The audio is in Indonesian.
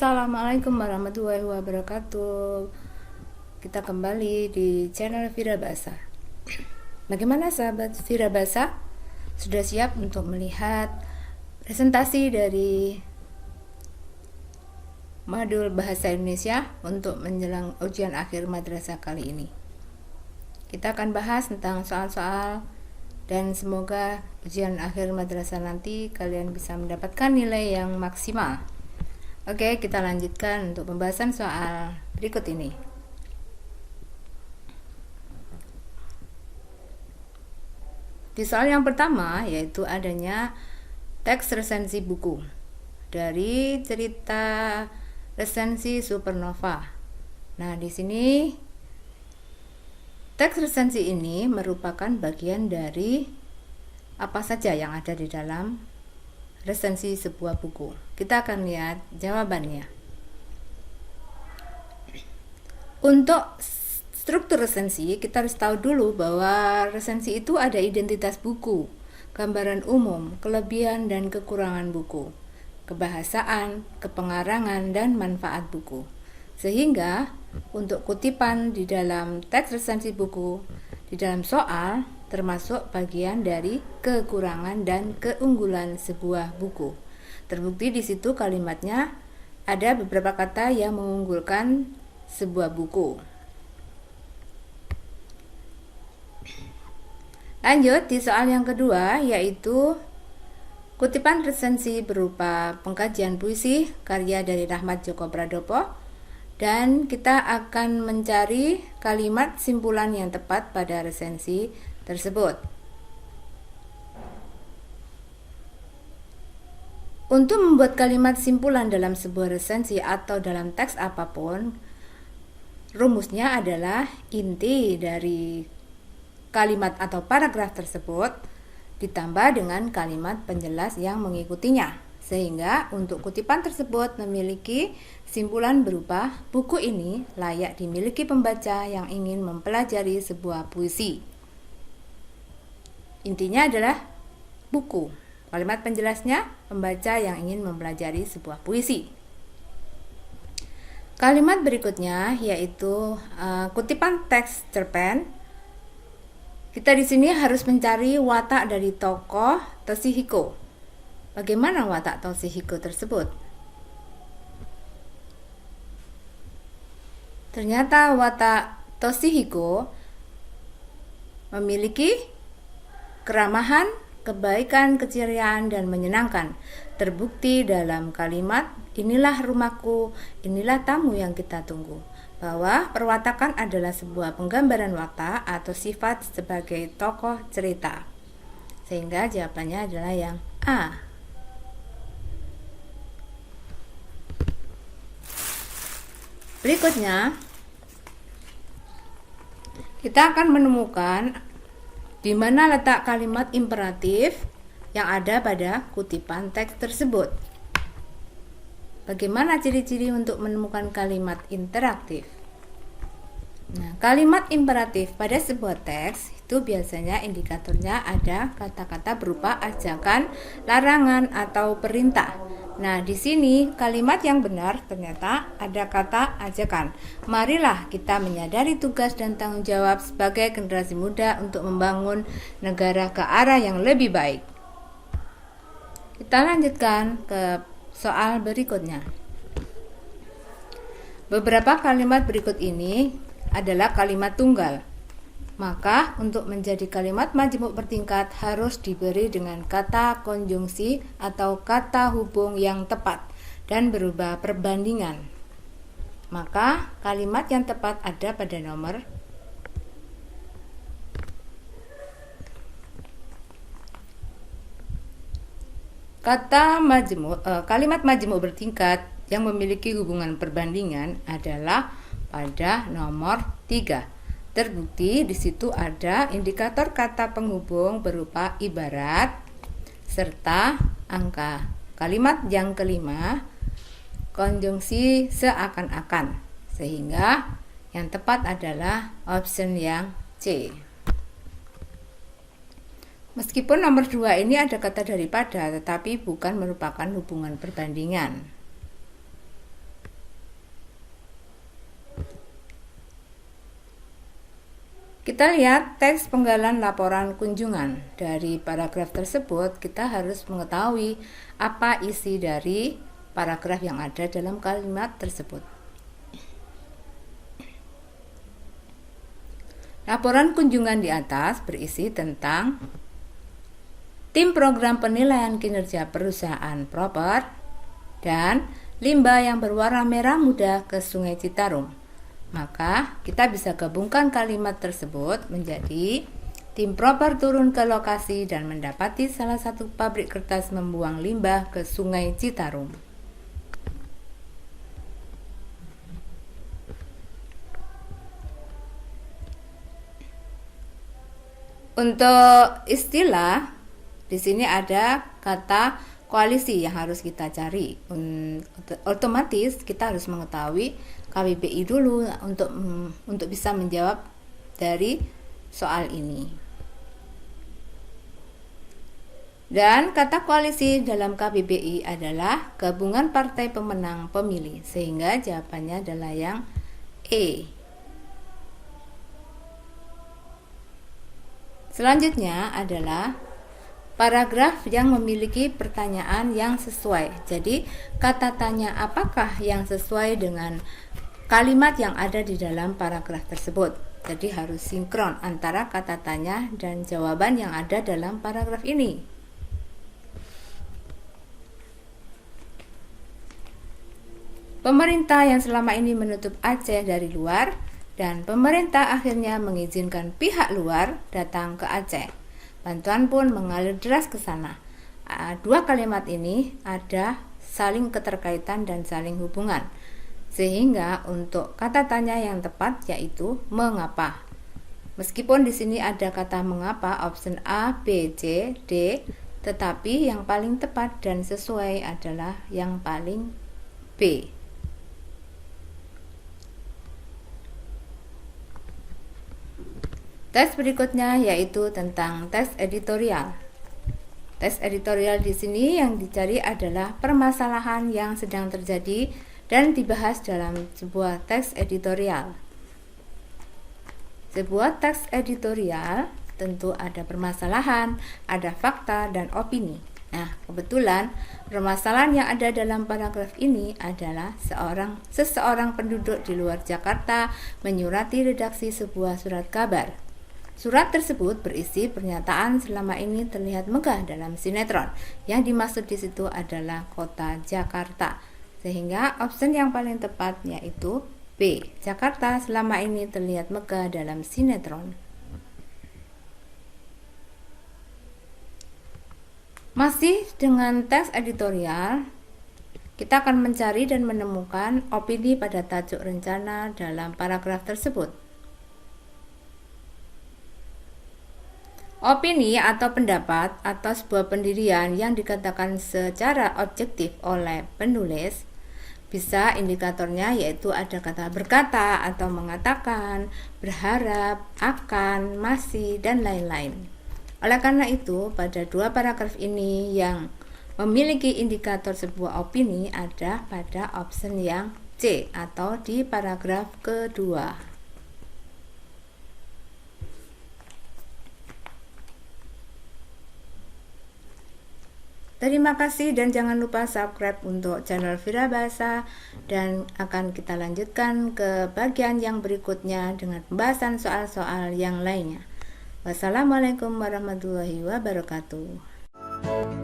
Assalamualaikum warahmatullahi wabarakatuh. Kita kembali di channel Vira Bahasa. Bagaimana sahabat Vira Bahasa? Sudah siap untuk melihat presentasi dari modul Bahasa Indonesia untuk menjelang ujian akhir madrasah kali ini? Kita akan bahas tentang soal-soal dan semoga ujian akhir madrasah nanti kalian bisa mendapatkan nilai yang maksimal. Oke, kita lanjutkan untuk pembahasan soal berikut ini. Di soal yang pertama yaitu adanya teks resensi buku dari cerita resensi Supernova. Nah, di sini teks resensi ini merupakan bagian dari apa saja yang ada di dalam resensi sebuah buku. Kita akan lihat jawabannya. Untuk struktur resensi, kita harus tahu dulu bahwa resensi itu ada identitas buku, gambaran umum, kelebihan dan kekurangan buku, kebahasaan, kepengarangan, dan manfaat buku. Sehingga untuk kutipan di dalam teks resensi buku, di dalam soal, termasuk bagian dari kekurangan dan keunggulan sebuah buku. Terbukti di situ kalimatnya ada beberapa kata yang mengunggulkan sebuah buku. Lanjut di soal yang kedua, yaitu kutipan resensi berupa pengkajian puisi karya dari Rahmat Djoko Pradopo, dan kita akan mencari kalimat simpulan yang tepat pada resensi tersebut. Untuk membuat kalimat simpulan dalam sebuah resensi atau dalam teks apapun, rumusnya adalah inti dari kalimat atau paragraf tersebut ditambah dengan kalimat penjelas yang mengikutinya, sehingga untuk kutipan tersebut memiliki simpulan berupa buku ini layak dimiliki pembaca yang ingin mempelajari sebuah puisi. Intinya adalah buku. Kalimat penjelasnya pembaca yang ingin mempelajari sebuah puisi. Kalimat berikutnya yaitu kutipan teks cerpen. Kita di sini harus mencari watak dari tokoh Toshihiko. Bagaimana watak Toshihiko tersebut? Ternyata watak Toshihiko memiliki keramahan, kebaikan, keceriaan, dan menyenangkan. Terbukti dalam kalimat, inilah rumahku, inilah tamu yang kita tunggu. Bahwa perwatakan adalah sebuah penggambaran watak atau sifat sebagai tokoh cerita. Sehingga jawabannya adalah yang A. Berikutnya, kita akan menemukan di mana letak kalimat imperatif yang ada pada kutipan teks tersebut. Bagaimana ciri-ciri untuk menemukan kalimat interaktif? Nah, kalimat imperatif pada sebuah teks itu biasanya indikatornya ada kata-kata berupa ajakan, larangan, atau perintah. Nah, di sini kalimat yang benar ternyata ada kata ajakan. Marilah kita menyadari tugas dan tanggung jawab sebagai generasi muda untuk membangun negara ke arah yang lebih baik. Kita lanjutkan ke soal berikutnya. Beberapa kalimat berikut ini adalah kalimat tunggal. Maka untuk menjadi kalimat majemuk bertingkat harus diberi dengan kata konjungsi atau kata hubung yang tepat dan berubah perbandingan. Maka kalimat yang tepat ada pada nomor kalimat majemuk bertingkat yang memiliki hubungan perbandingan adalah pada nomor 3. Terbukti di situ ada indikator kata penghubung berupa ibarat serta angka. Kalimat yang kelima, konjungsi seakan-akan. Sehingga yang tepat adalah option yang C. Meskipun nomor 2 ini ada kata daripada, tetapi bukan merupakan hubungan perbandingan. Kita lihat teks penggalan laporan kunjungan. Dari paragraf tersebut, kita harus mengetahui apa isi dari paragraf yang ada dalam kalimat tersebut. Laporan kunjungan di atas berisi tentang tim program penilaian kinerja perusahaan Proper dan limbah yang berwarna merah muda ke Sungai Citarum. Maka kita bisa gabungkan kalimat tersebut menjadi tim Proper turun ke lokasi dan mendapati salah satu pabrik kertas membuang limbah ke Sungai Citarum. Untuk istilah, di sini ada kata koalisi yang harus kita cari. Otomatis kita harus mengetahui KBBI dulu untuk bisa menjawab dari soal ini. Dan kata koalisi dalam KBBI adalah gabungan partai pemenang pemilih, sehingga jawabannya adalah yang E. Selanjutnya adalah paragraf yang memiliki pertanyaan yang sesuai. Jadi, kata tanya apakah yang sesuai dengan kalimat yang ada di dalam paragraf tersebut. Jadi, harus sinkron antara kata tanya dan jawaban yang ada dalam paragraf ini. Pemerintah yang selama ini menutup Aceh dari luar, dan pemerintah akhirnya mengizinkan pihak luar datang ke Aceh. Bantuan pun mengalir deras ke sana. Dua kalimat ini ada saling keterkaitan dan saling hubungan. Sehingga untuk kata tanya yang tepat yaitu mengapa. Meskipun di sini ada kata mengapa option A, B, C, D, tetapi yang paling tepat dan sesuai adalah yang paling B. Tes berikutnya yaitu tentang tes editorial. Tes editorial di sini yang dicari adalah permasalahan yang sedang terjadi dan dibahas dalam sebuah teks editorial. Sebuah teks editorial tentu ada permasalahan, ada fakta, dan opini. Nah, kebetulan permasalahan yang ada dalam paragraf ini adalah seseorang penduduk di luar Jakarta menyurati redaksi sebuah surat kabar. Surat tersebut berisi pernyataan selama ini terlihat megah dalam sinetron. Yang dimaksud di situ adalah kota Jakarta. Sehingga option yang paling tepat yaitu B. Jakarta selama ini terlihat megah dalam sinetron. Masih dengan teks editorial, kita akan mencari dan menemukan opini pada tajuk rencana dalam paragraf tersebut. Opini atau pendapat atau sebuah pendirian yang dikatakan secara objektif oleh penulis, bisa indikatornya yaitu ada kata berkata atau mengatakan, berharap, akan, masih, dan lain-lain. Oleh karena itu, pada dua paragraf ini yang memiliki indikator sebuah opini ada pada option yang C atau di paragraf kedua. Terima kasih dan jangan lupa subscribe untuk channel Vira Bahasa, dan akan kita lanjutkan ke bagian yang berikutnya dengan pembahasan soal-soal yang lainnya. Wassalamualaikum warahmatullahi wabarakatuh.